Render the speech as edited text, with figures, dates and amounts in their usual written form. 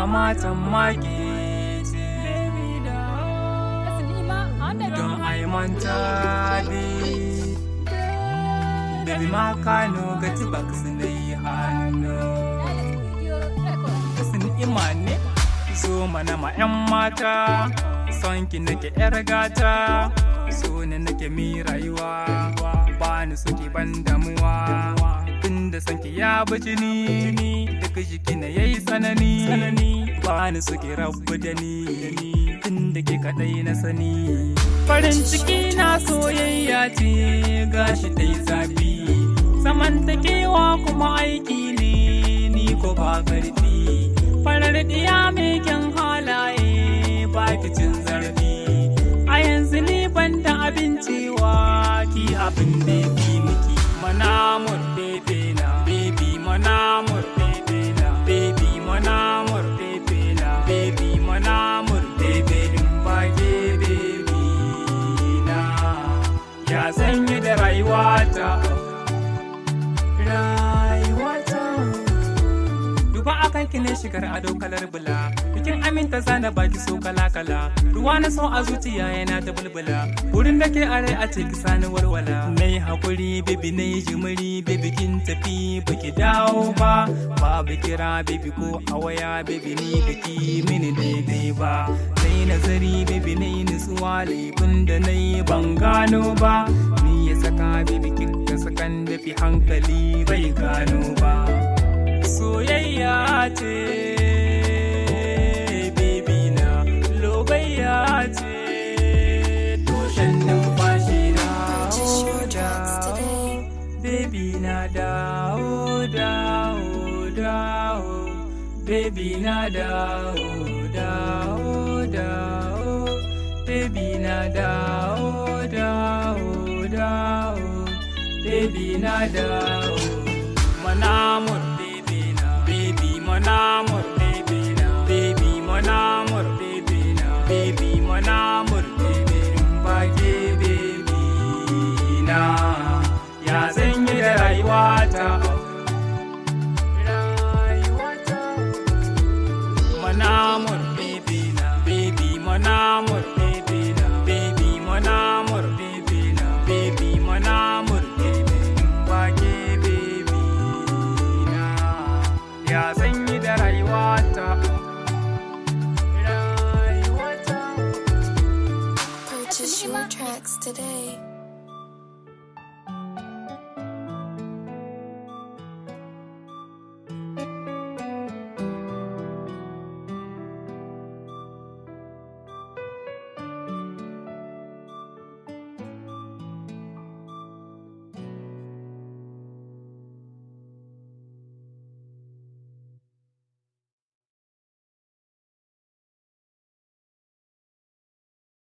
matan maki ce don ai manta baby ma kano ga tibak sinai hannu sun imane zo mana ma 'yan mata son ki nake 'yar gata so ne nake mi rayuwa ba ni suke ban damuwa tunda son ki ya baci ni duk jiki na yayi tsanani ba ni suke rabu da ni tunda ke kadai na sani farin ciki na soyayya ce gashi dai zafi samantakewa kuma aiki ne ni ko ba karfi farar diya mai kyan halaye ba ki cin zarafi a yanzu ni ban da abincewa ki abin da fi miki manamur bebe na baby manamur bebe na baby manamur bebe na baby manamur bebe in ba ke baby na ya sanya da rayuwata duba akan ki ne shigar ado kalar bula bikin aminta zana baki so kala ruwa na so a zuciya yana ta bulbula wurin da ke are a ciki sani walwala nai hakuri baby nai jimiri baby kin tafi baki dawo ba babu kira baby ko a waya baby ni baki mini daidai ba nai nazari baby nai nutsuwa laifin da nai ban gano ba ni ya saka baby kin ka sakan dafi hankali bai gano ba soyayya ce baby na lobayya ce toshen numfashi na baby na dawo baby na dawo baby na dawo baby na dawo manamur baby na baby manamur